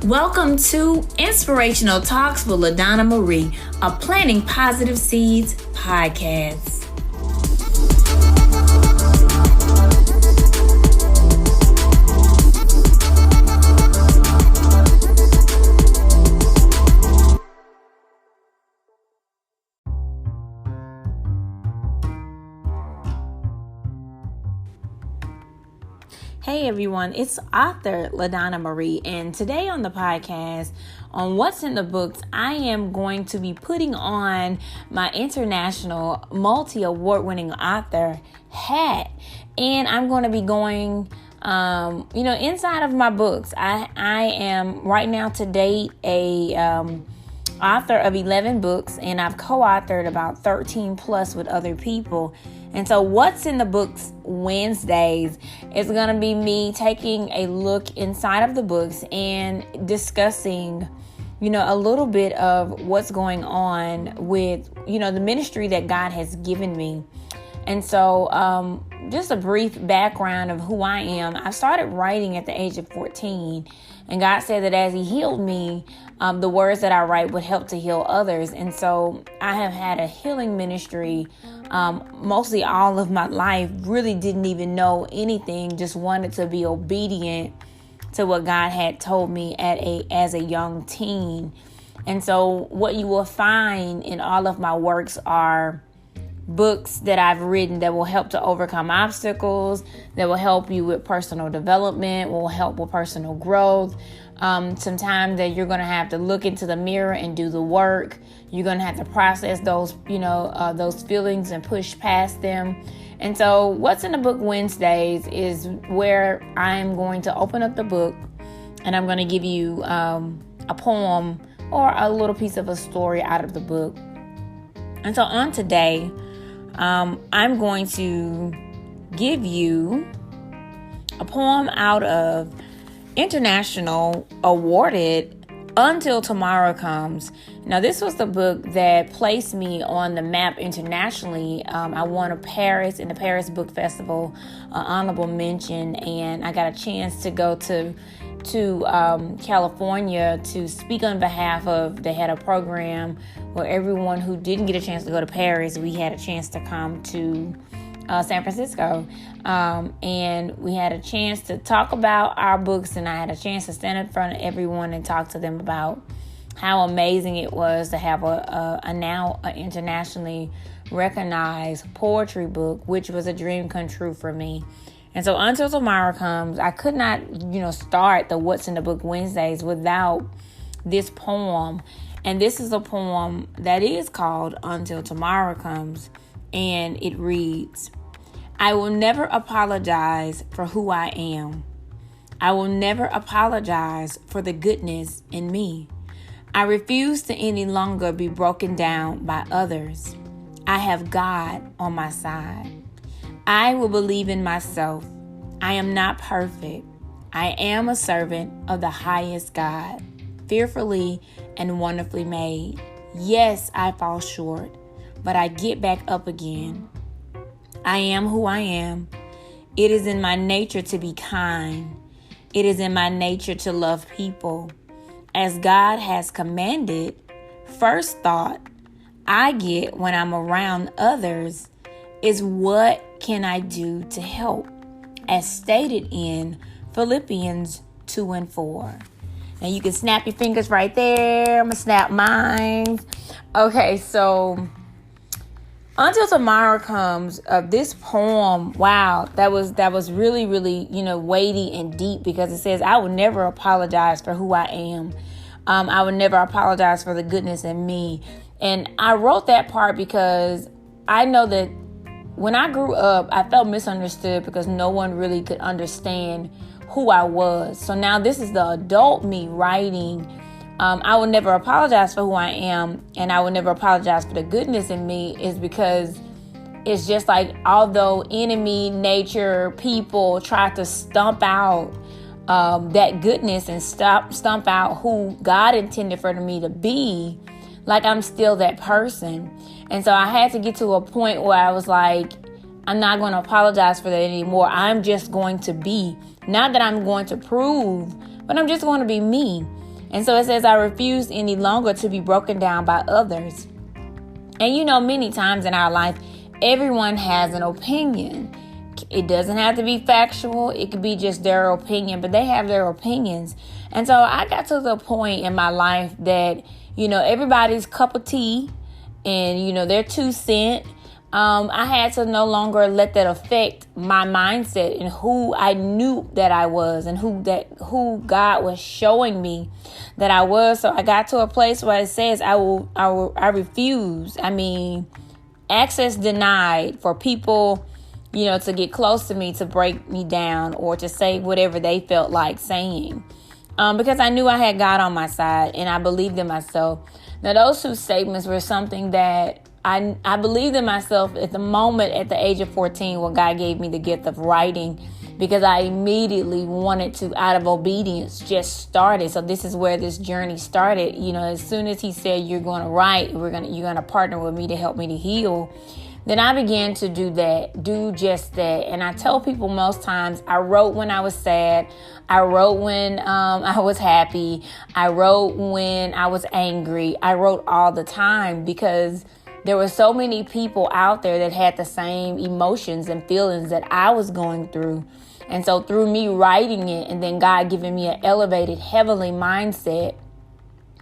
Welcome to Inspirational Talks with LaDonna Marie, a Planting Positive Seeds podcast. Hey everyone, it's author LaDonna Marie, and today on the podcast, on What's in the Books, I am going to be putting on my international multi-award-winning author hat, and I'm going to be going, inside of my books. I am right now to date a author of 11 books, and I've co-authored about 13 plus with other people. And so What's in the Books Wednesdays is going to be me taking a look inside of the books and discussing, a little bit of what's going on with, the ministry that God has given me. And so just a brief background of who I am. I started writing at the age of 14, and God said that as He healed me, the words that I write would help to heal others. And so I have had a healing ministry mostly all of my life. Really didn't even know anything, just wanted to be obedient to what God had told me as a young teen. And so what you will find in all of my works are books that I've written that will help to overcome obstacles, that will help you with personal development, will help with personal growth. Sometimes that you're going to have to look into the mirror and do the work. You're going to have to process those feelings and push past them. And so What's in the Book Wednesdays is where I'm going to open up the book and I'm going to give you a poem or a little piece of a story out of the book. And so on today, I'm going to give you a poem out of International Awarded Until Tomorrow Comes. Now, this was the book that placed me on the map internationally. I won in the Paris Book Festival, honorable mention, and I got a chance to go to California to speak on behalf of. They had a program where everyone who didn't get a chance to go to Paris, we had a chance to come to San Francisco, and we had a chance to talk about our books, and I had a chance to stand in front of everyone and talk to them about how amazing it was to have a now internationally recognized poetry book, which was a dream come true for me. And so Until Tomorrow Comes, I could not, start the What's in the Book Wednesdays without this poem. And this is a poem that is called Until Tomorrow Comes. And it reads, I will never apologize for who I am. I will never apologize for the goodness in me. I refuse to any longer be broken down by others. I have God on my side. I will believe in myself. I am not perfect. I am a servant of the highest God, fearfully and wonderfully made. Yes, I fall short, but I get back up again. I am who I am. It is in my nature to be kind. It is in my nature to love people. As God has commanded, first thought I get when I'm around others is what can I do to help, as stated in Philippians 2:4. Now you can snap your fingers right there. I'm going to snap mine. Okay, so Until Tomorrow Comes, this poem, wow, that was really, really, weighty and deep, because it says, I will never apologize for who I am. I would never apologize for the goodness in me. And I wrote that part because I know that when I grew up, I felt misunderstood because no one really could understand who I was. So now this is the adult me writing. I will never apologize for who I am, and I will never apologize for the goodness in me, is because it's just like, although enemy, nature, people try to stomp out that goodness and stomp out who God intended for me to be, like I'm still that person. And so I had to get to a point where I was like, I'm not going to apologize for that anymore. I'm just going to be. Not that I'm going to prove, but I'm just going to be me. And so it says, I refuse any longer to be broken down by others. And many times in our life, everyone has an opinion. It doesn't have to be factual. It could be just their opinion, but they have their opinions. And so I got to the point in my life that, everybody's cup of tea and, their 2 cents. I had to no longer let that affect my mindset and who I knew that I was and who God was showing me that I was. So I got to a place where it says I refuse. Access denied for people, to get close to me, to break me down or to say whatever they felt like saying. Because I knew I had God on my side and I believed in myself. Now, those 2 statements were something that I believed in myself at the moment at the age of 14 when God gave me the gift of writing, because I immediately wanted to, out of obedience, just started. So this is where this journey started. As soon as he said, you're going to write, you're going to partner with me to help me to heal, then I began to do just that. And I tell people most times, I wrote when I was sad. I wrote when I was happy. I wrote when I was angry. I wrote all the time because there were so many people out there that had the same emotions and feelings that I was going through. And so through me writing it and then God giving me an elevated heavenly mindset,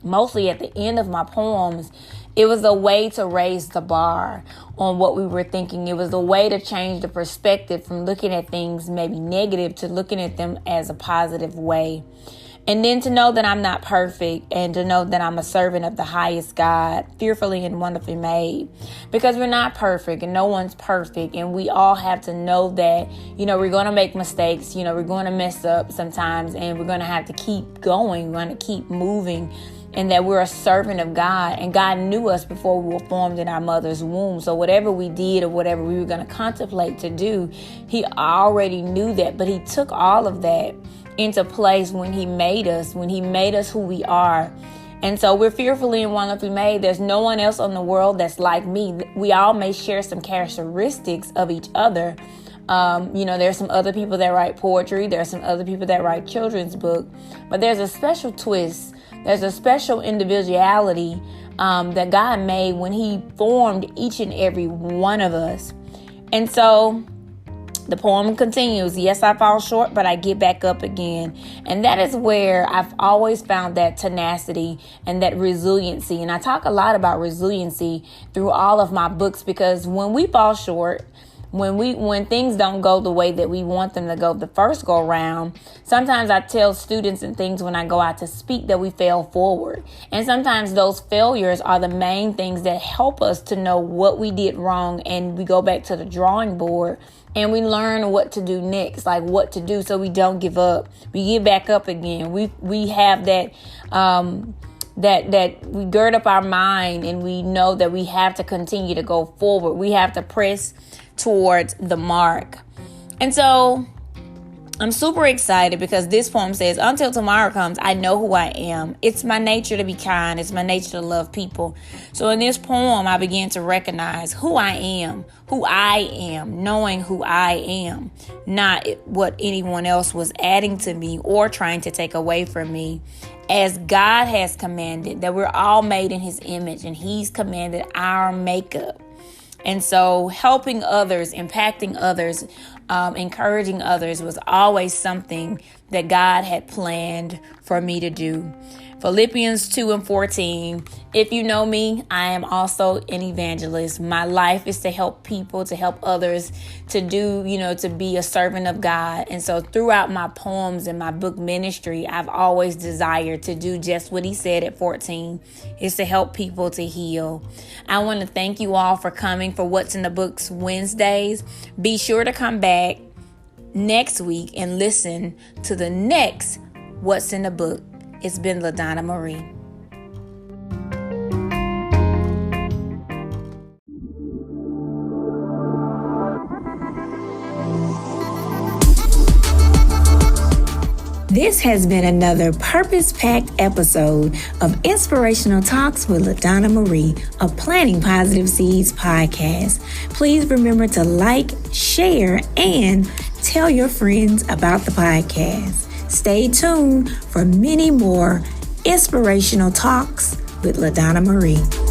mostly at the end of my poems, it was a way to raise the bar on what we were thinking. It was a way to change the perspective from looking at things maybe negative to looking at them as a positive way. And then to know that I'm not perfect and to know that I'm a servant of the highest God, fearfully and wonderfully made. Because we're not perfect and no one's perfect. And we all have to know that, we're going to make mistakes. We're going to mess up sometimes and we're going to have to keep going. We're going to keep moving. And that we're a servant of God. And God knew us before we were formed in our mother's womb. So whatever we did or whatever we were going to contemplate to do, he already knew that. But he took all of that into place when he made us who we are. And so we're fearfully and wonderfully made. There's no one else in the world that's like me. We all may share some characteristics of each other. There's some other people that write poetry. There's some other people that write children's book. But there's a special twist. There's a special individuality that God made when he formed each and every one of us. And so the poem continues. Yes, I fall short, but I get back up again. And that is where I've always found that tenacity and that resiliency. And I talk a lot about resiliency through all of my books, because when we fall short, when things don't go the way that we want them to go the first go round, sometimes I tell students and things when I go out to speak that we fail forward. And sometimes those failures are the main things that help us to know what we did wrong. And we go back to the drawing board and we learn what to do next, like what to do so we don't give up. We get back up again. We have that we gird up our mind and we know that we have to continue to go forward. We have to press towards the mark. And so I'm super excited because this poem says, until tomorrow comes, I know who I am. It's my nature to be kind. It's my nature to love people. So in this poem, I began to recognize who I am, knowing who I am, not what anyone else was adding to me or trying to take away from me. As God has commanded, that we're all made in his image and he's commanded our makeup. And so helping others, impacting others, encouraging others was always something that God had planned for me to do. Philippians 2:14. If you know me, I am also an evangelist. My life is to help people, to help others, to do, to be a servant of God. And so throughout my poems and my book ministry, I've always desired to do just what he said at 14, is to help people to heal. I want to thank you all for coming for What's in the Books Wednesdays. Be sure to come back next week and listen to the next What's in the Book. It's been LaDonna Marie. This has been another purpose-packed episode of Inspirational Talks with LaDonna Marie, a Planting Positive Seeds podcast. Please remember to like, share, and tell your friends about the podcast. Stay tuned for many more Inspirational Talks with LaDonna Marie.